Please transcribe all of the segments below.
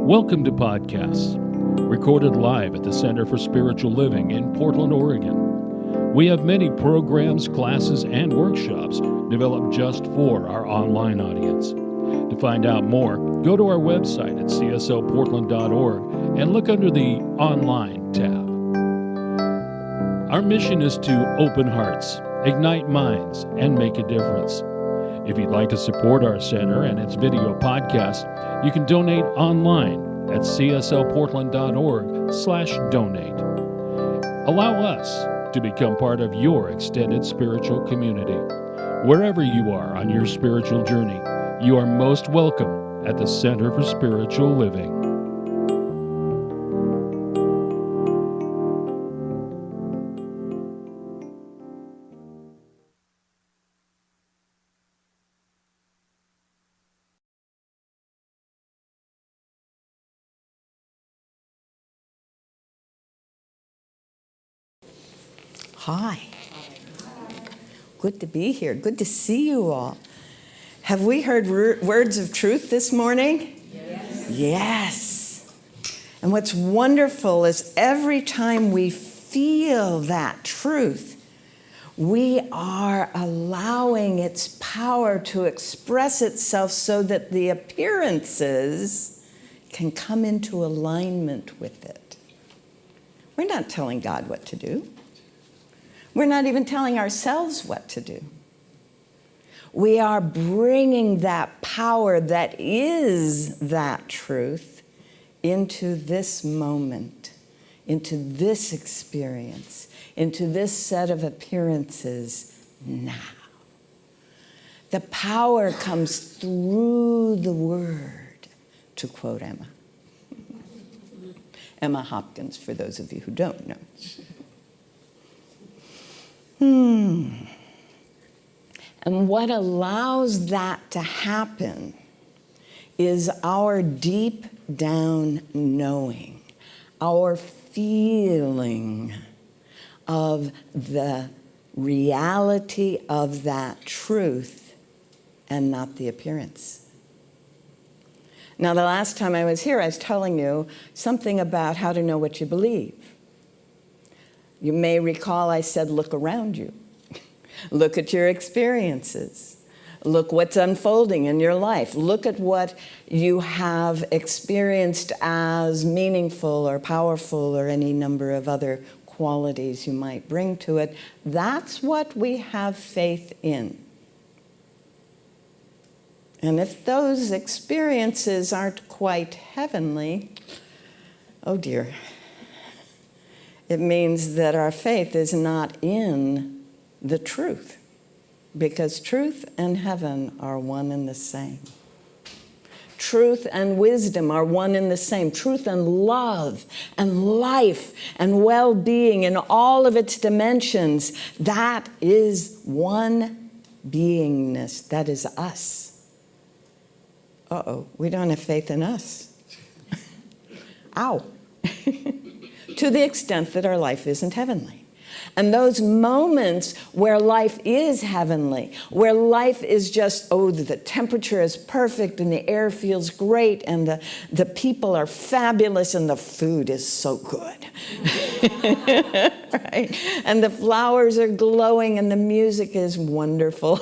Welcome to Podcasts, recorded live at the Center for Spiritual Living in Portland, Oregon. We have many programs, classes, and workshops developed just for our online audience. To find out more, go to our website at cslportland.org and look under the Online tab. Our mission is to open hearts, ignite minds, and make a difference. If you'd like to support our center and its video podcast, you can donate online at cslportland.org/donate. Allow us to become part of your extended spiritual community. Wherever you are on your spiritual journey, you are most welcome at the Center for Spiritual Living. Hi. Good to be here. Good to see you all. Have we heard words of truth this morning? Yes. Yes. And what's wonderful is every time we feel that truth, we are allowing its power to express itself so that the appearances can come into alignment with it. We're not telling God what to do. We're not even telling ourselves what to do. We are bringing that power that is that truth into this moment, into this experience, into this set of appearances now. The power comes through the word, to quote Emma. Emma Hopkins, for those of you who don't know. And what allows that to happen is our deep down knowing, our feeling of the reality of that truth and not the appearance. Now, the last time I was here, I was telling you something about how to know what you believe. You may recall I said, look around you. Look at your experiences. Look what's unfolding in your life. Look at what you have experienced as meaningful or powerful or any number of other qualities you might bring to it. That's what we have faith in. And if those experiences aren't quite heavenly, oh dear. It means that our faith is not in the truth, because truth and heaven are one and the same. Truth and wisdom are one and the same. Truth and love and life and well-being in all of its dimensions, that is one beingness. That is us. Uh-oh, we don't have faith in us. Ow. To the extent that our life isn't heavenly. And those moments where life is heavenly, where life is just, oh, the temperature is perfect and the air feels great and the people are fabulous and the food is so good. Right? And the flowers are glowing and the music is wonderful.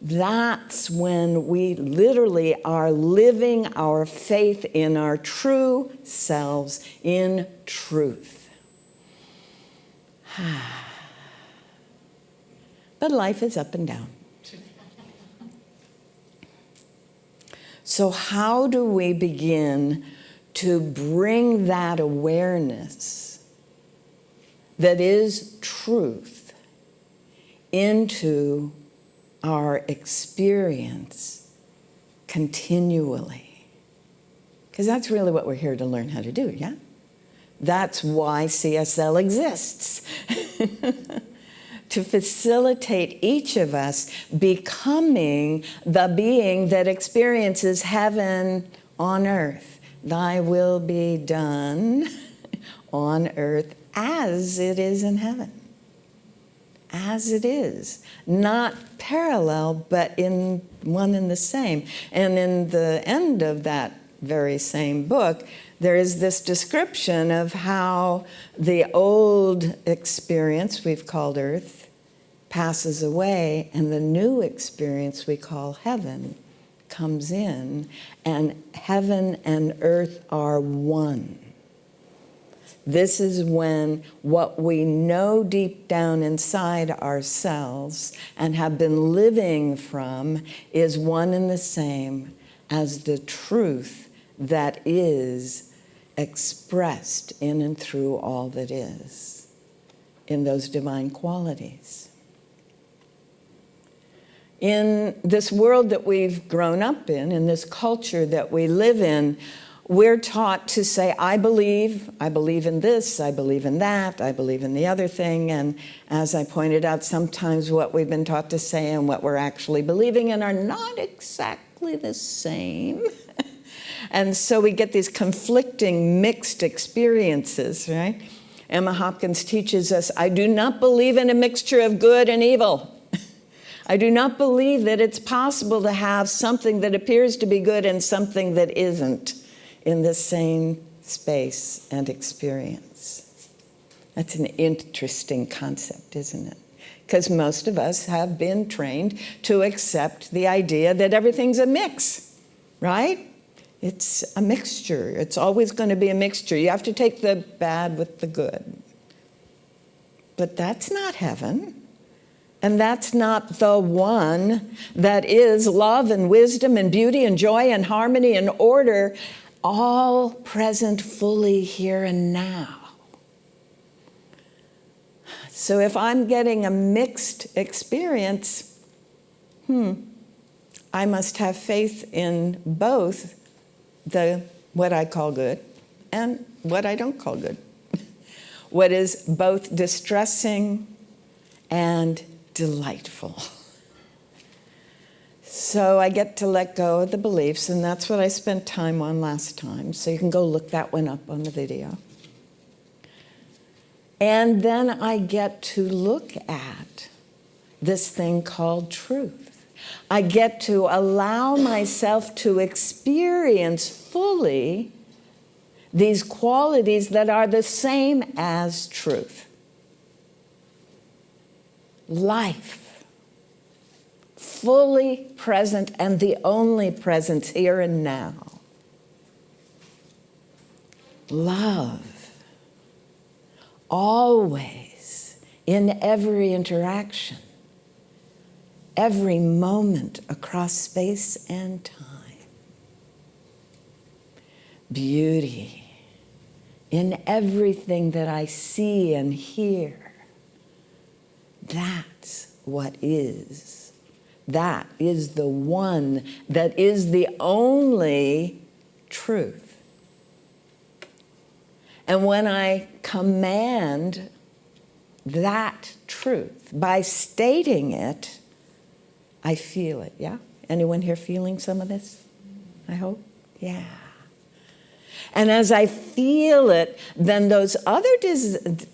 That's when we literally are living our faith in our true selves, in truth. But life is up and down. So how do we begin to bring that awareness that is truth into our experience continually? Because that's really what we're here to learn how to do, yeah? That's why CSL exists. To facilitate each of us becoming the being that experiences heaven on earth. Thy will be done on earth as it is in heaven. As it is. Not parallel, but in one and the same. And in the end of that very same book, there is this description of how the old experience we've called earth passes away, and the new experience we call heaven comes in, and heaven and earth are one. This is when what we know deep down inside ourselves and have been living from is one and the same as the truth that is expressed in and through all that is, in those divine qualities. In this world that we've grown up in this culture that we live in, we're taught to say, I believe in this, I believe in that, I believe in the other thing. And as I pointed out, sometimes what we've been taught to say and what we're actually believing in are not exactly the same. And so we get these conflicting, mixed experiences, right? Emma Hopkins teaches us, I do not believe in a mixture of good and evil. I do not believe that it's possible to have something that appears to be good and something that isn't in the same space and experience. That's an interesting concept, isn't it? Because most of us have been trained to accept the idea that everything's a mix, right? It's a mixture. It's always going to be a mixture. You have to take the bad with the good. But that's not heaven. And that's not the one that is love and wisdom and beauty and joy and harmony and order, all present fully here and now. So if I'm getting a mixed experience, I must have faith in both what I call good and what I don't call good. What is both distressing and delightful. So I get to let go of the beliefs, and that's what I spent time on last time. So you can go look that one up on the video. And then I get to look at this thing called truth. I get to allow myself to experience fully these qualities that are the same as truth. Life, fully present and the only presence here and now. Love, always, in every interaction, every moment across space and time. Beauty, in everything that I see and hear. That's what is. That is the one that is the only truth. And when I command that truth by stating it, I feel it, yeah? Anyone here feeling some of this? I hope? Yeah. And as I feel it, then those other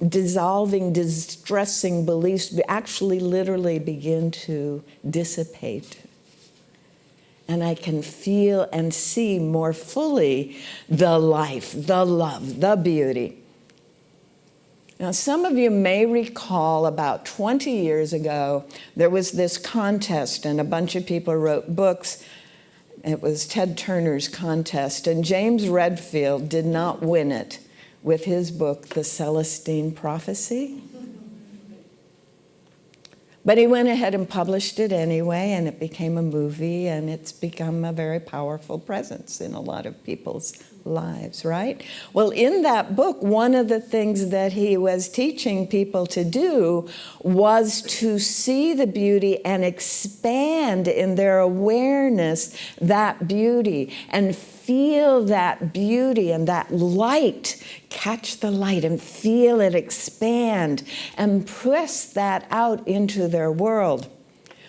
dissolving, distressing beliefs actually literally begin to dissipate. And I can feel and see more fully the life, the love, the beauty. Now, some of you may recall about 20 years ago, there was this contest, and a bunch of people wrote books. It was Ted Turner's contest, and James Redfield did not win it with his book, The Celestine Prophecy. But he went ahead and published it anyway, and it became a movie, and it's become a very powerful presence in a lot of people's lives, right? Well, in that book, one of the things that he was teaching people to do was to see the beauty and expand in their awareness that beauty and feel that beauty and that light, catch the light and feel it expand and press that out into their world.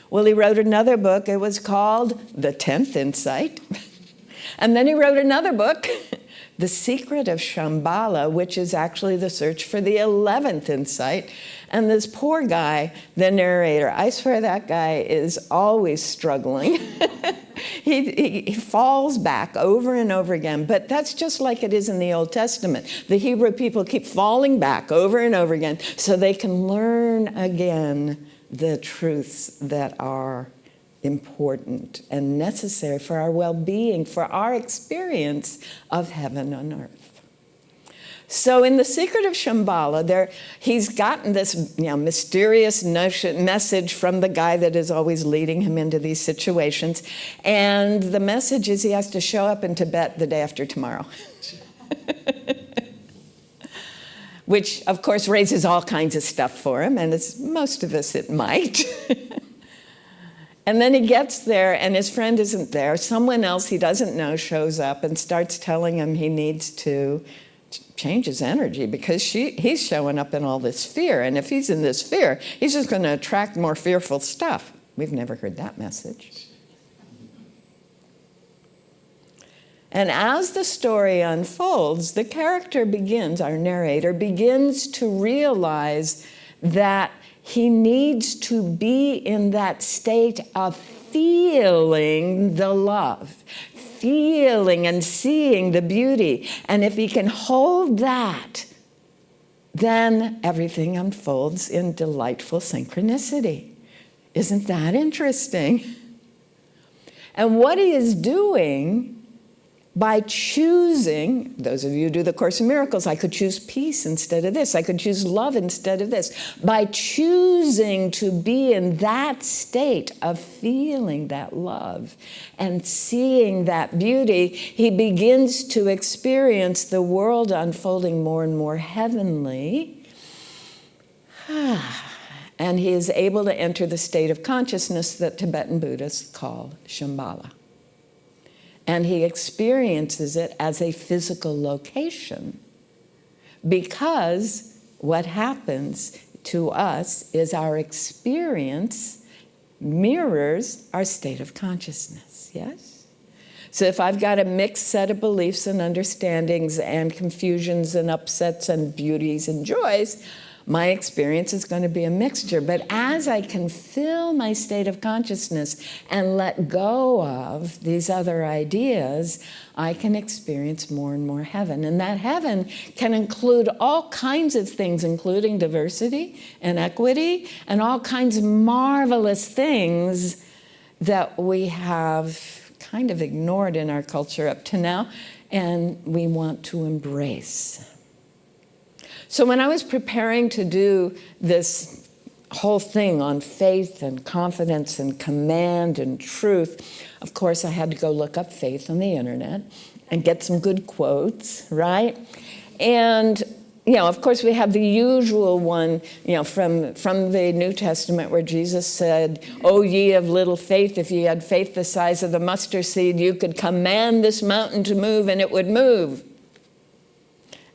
Well, he wrote another book. It was called The 10th Insight. And then he wrote another book, The Secret of Shambhala, which is actually the search for the 11th insight. And this poor guy, the narrator, I swear that guy is always struggling. he falls back over and over again. But that's just like it is in the Old Testament. The Hebrew people keep falling back over and over again so they can learn again the truths that are important and necessary for our well-being, for our experience of heaven on earth. So in The Secret of Shambhala, he's gotten this mysterious message from the guy that is always leading him into these situations. And the message is he has to show up in Tibet the day after tomorrow. Which, of course, raises all kinds of stuff for him, and as most of us it might. And then he gets there, and his friend isn't there. Someone else he doesn't know shows up and starts telling him he needs to change his energy because he's showing up in all this fear. And if he's in this fear, he's just going to attract more fearful stuff. We've never heard that message. And as the story unfolds, the character our narrator begins to realize that he needs to be in that state of feeling the love, feeling and seeing the beauty. And if he can hold that, then everything unfolds in delightful synchronicity. Isn't that interesting? And what he is doing by choosing, those of you who do the Course in Miracles, I could choose peace instead of this. I could choose love instead of this. By choosing to be in that state of feeling that love and seeing that beauty, he begins to experience the world unfolding more and more heavenly. And he is able to enter the state of consciousness that Tibetan Buddhists call Shambhala. And he experiences it as a physical location because what happens to us is our experience mirrors our state of consciousness, yes? So if I've got a mixed set of beliefs and understandings and confusions and upsets and beauties and joys, my experience is going to be a mixture. But as I can fill my state of consciousness and let go of these other ideas, I can experience more and more heaven. And that heaven can include all kinds of things, including diversity and equity and all kinds of marvelous things that we have kind of ignored in our culture up to now, and we want to embrace. So when I was preparing to do this whole thing on faith and confidence and command and truth, of course I had to go look up faith on the internet and get some good quotes, right? And, of course we have the usual one, from the New Testament where Jesus said, "O ye of little faith, if ye had faith the size of the mustard seed, you could command this mountain to move and it would move."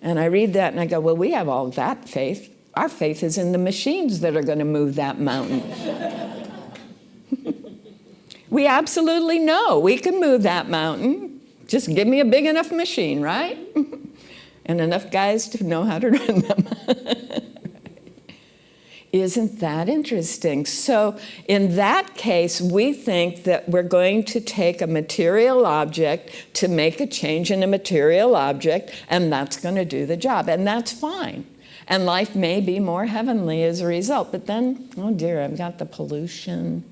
And I read that and I go, well, we have all that faith. Our faith is in the machines that are going to move that mountain. We absolutely know we can move that mountain. Just give me a big enough machine, right? And enough guys to know how to run them. Isn't that interesting? So in that case, we think that we're going to take a material object to make a change in a material object, and that's going to do the job. And that's fine. And life may be more heavenly as a result. But then, oh dear, I've got the pollution,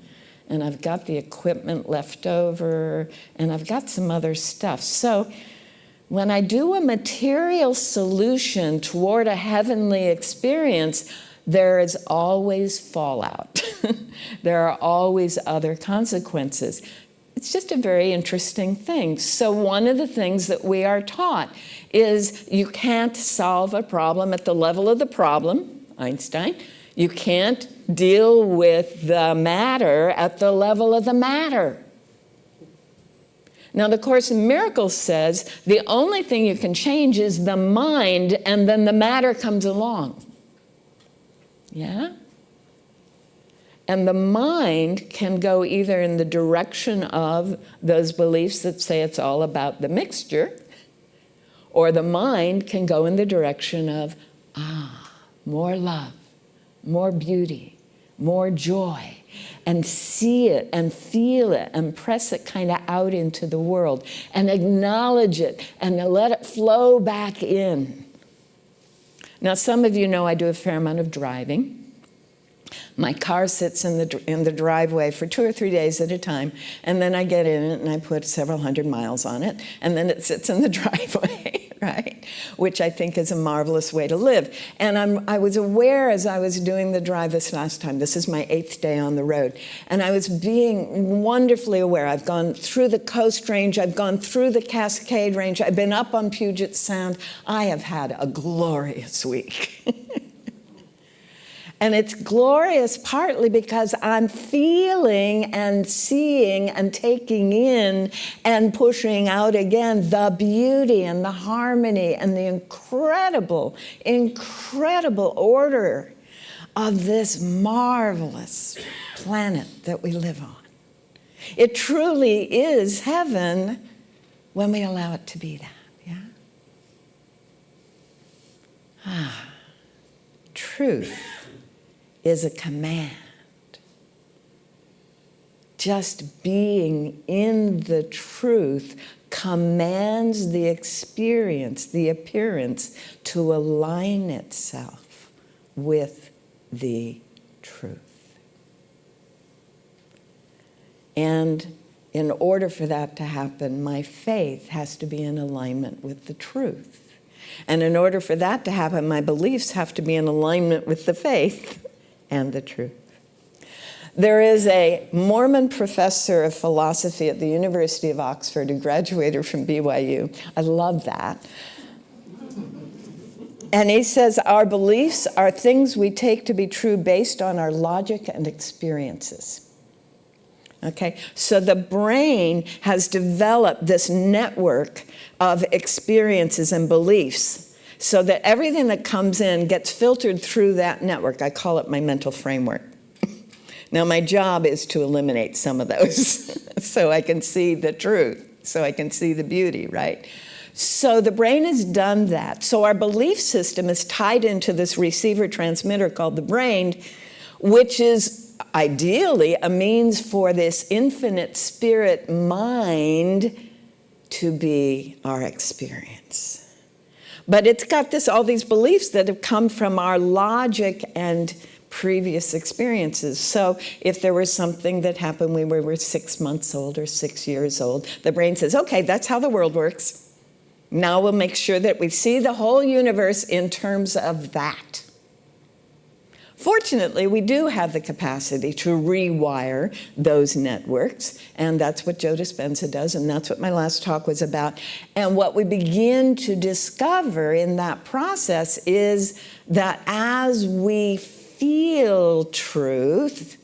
and I've got the equipment left over, and I've got some other stuff. So when I do a material solution toward a heavenly experience, there is always fallout. There are always other consequences. It's just a very interesting thing. So one of the things that we are taught is you can't solve a problem at the level of the problem, Einstein. You can't deal with the matter at the level of the matter. Now, the Course in Miracles says the only thing you can change is the mind, and then the matter comes along. Yeah? And the mind can go either in the direction of those beliefs that say it's all about the mixture, or the mind can go in the direction of, more love, more beauty, more joy. and see it and feel it and press it kind of out into the world and acknowledge it and let it flow back in. Now, some of you know I do a fair amount of driving. My car sits in the driveway for 2 or 3 days at a time, and then I get in it and I put several hundred miles on it, and then it sits in the driveway, right? Which I think is a marvelous way to live. And I was aware as I was doing the drive this last time, this is my 8th day on the road, and I was being wonderfully aware. I've gone through the Coast Range, I've gone through the Cascade Range, I've been up on Puget Sound. I have had a glorious week. And it's glorious partly because I'm feeling and seeing and taking in and pushing out again the beauty and the harmony and the incredible, incredible order of this marvelous planet that we live on. It truly is heaven when we allow it to be that, yeah? Truth is a command. Just being in the truth commands the experience, the appearance, to align itself with the truth. And in order for that to happen, my faith has to be in alignment with the truth. And in order for that to happen, my beliefs have to be in alignment with the faith and the truth. There is a Mormon professor of philosophy at the University of Oxford who graduated from BYU. I love that. And he says, our beliefs are things we take to be true based on our logic and experiences. Okay, so the brain has developed this network of experiences and beliefs so that everything that comes in gets filtered through that network. I call it my mental framework. Now, my job is to eliminate some of those so I can see the truth, so I can see the beauty, right? So the brain has done that. So our belief system is tied into this receiver-transmitter called the brain, which is ideally a means for this infinite spirit mind to be our experience. But it's got all these beliefs that have come from our logic and previous experiences. So if there was something that happened when we were 6 months old or 6 years old, the brain says, okay, that's how the world works. Now we'll make sure that we see the whole universe in terms of that. Fortunately, we do have the capacity to rewire those networks, and that's what Joe Dispenza does, and that's what my last talk was about. And what we begin to discover in that process is that as we feel truth,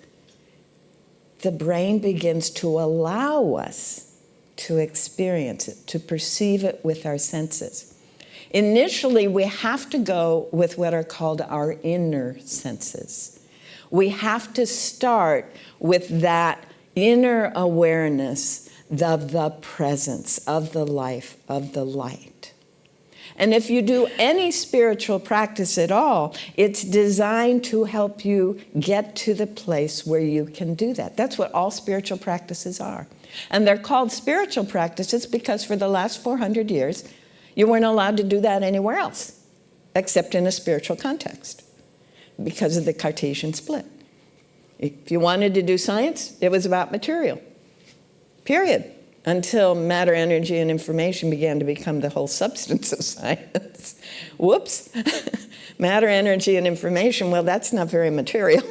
the brain begins to allow us to experience it, to perceive it with our senses. Initially, we have to go with what are called our inner senses. We have to start with that inner awareness of the presence, of the life, of the light. And if you do any spiritual practice at all, it's designed to help you get to the place where you can do that. That's what all spiritual practices are. And they're called spiritual practices because for the last 400 years, you weren't allowed to do that anywhere else, except in a spiritual context, because of the Cartesian split. If you wanted to do science, it was about material, period, until matter, energy, and information began to become the whole substance of science. Whoops. Matter, energy, and information, well, that's not very material.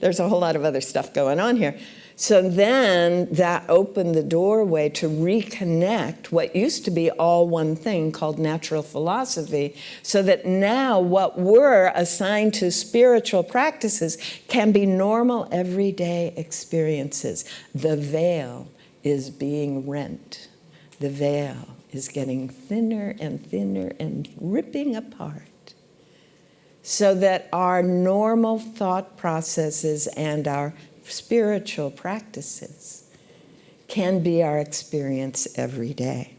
There's a whole lot of other stuff going on here. So then that opened the doorway to reconnect what used to be all one thing called natural philosophy, so that now what were assigned to spiritual practices can be normal everyday experiences. The veil is being rent. The veil is getting thinner and thinner and ripping apart, so that our normal thought processes and our spiritual practices can be our experience every day.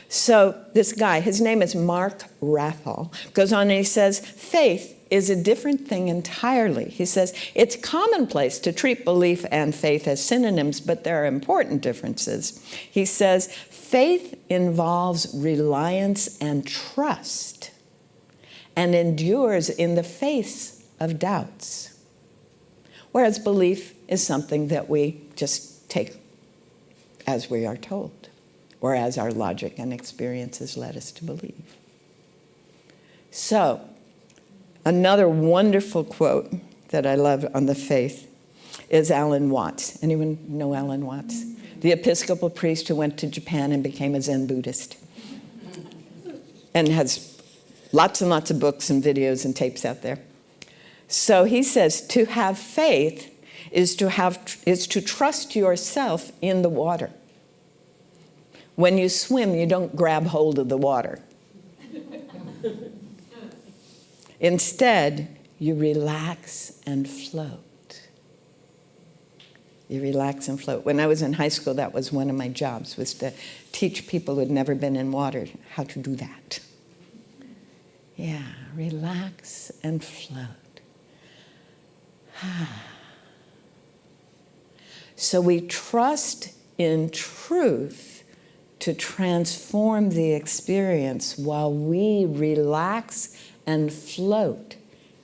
So this guy, his name is Mark Rathall, goes on and he says, faith is a different thing entirely. He says, it's commonplace to treat belief and faith as synonyms, but there are important differences. He says, faith involves reliance and trust and endures in the face of doubts, whereas belief is something that we just take as we are told, or as our logic and experiences led us to believe. So, another wonderful quote that I love on the faith is Alan Watts. Anyone know Alan Watts? The Episcopal priest who went to Japan and became a Zen Buddhist. And has lots and lots of books and videos and tapes out there. So he says, to have faith is to trust yourself in the water. When you swim, you don't grab hold of the water. Instead, you relax and float. You relax and float. When I was in high school, that was one of my jobs, was to teach people who had never been in water how to do that. Yeah, relax and float. So we trust in truth to transform the experience while we relax and float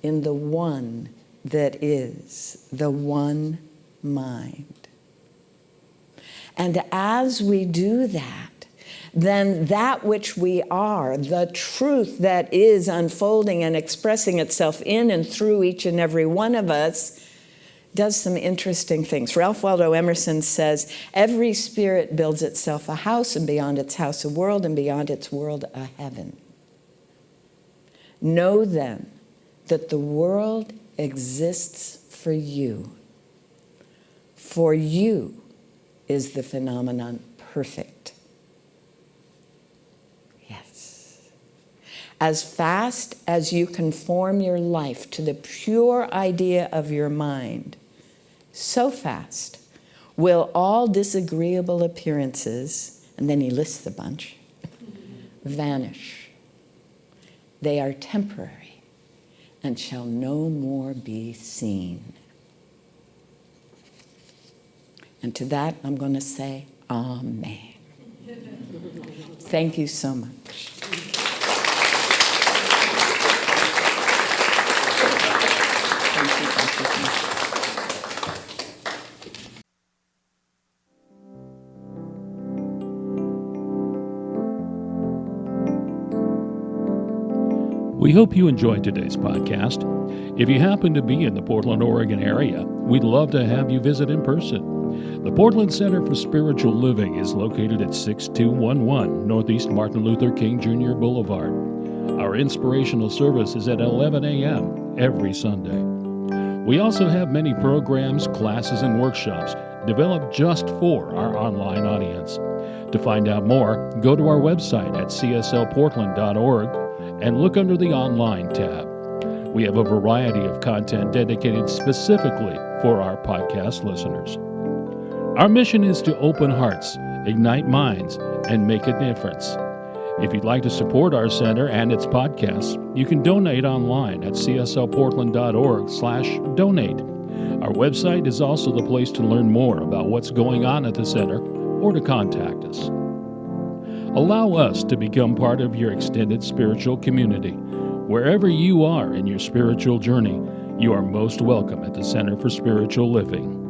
in the one that is, the one mind. And as we do that, then that which we are, the truth that is unfolding and expressing itself in and through each and every one of us, does some interesting things. Ralph Waldo Emerson says, every spirit builds itself a house, and beyond its house a world, and beyond its world a heaven. Know then that the world exists for you. For you is the phenomenon perfect. Yes. As fast as you conform your life to the pure idea of your mind, so fast will all disagreeable appearances, and then he lists a bunch, vanish. They are temporary and shall no more be seen. And to that, I'm going to say, Amen. Thank you so much. We hope you enjoyed today's podcast. If you happen to be in the Portland, Oregon area, we'd love to have you visit in person. The Portland Center for Spiritual Living is located at 6211 Northeast Martin Luther King Jr. Boulevard. Our inspirational service is at 11 a.m. every Sunday. We also have many programs, classes, and workshops developed just for our online audience. To find out more, go to our website at cslportland.org and look under the Online tab. We have a variety of content dedicated specifically for our podcast listeners. Our mission is to open hearts, ignite minds, and make a difference. If you'd like to support our center and its podcasts, you can donate online at cslportland.org/donate. Our website is also the place to learn more about what's going on at the center or to contact us. Allow us to become part of your extended spiritual community. Wherever you are in your spiritual journey, you are most welcome at the Center for Spiritual Living.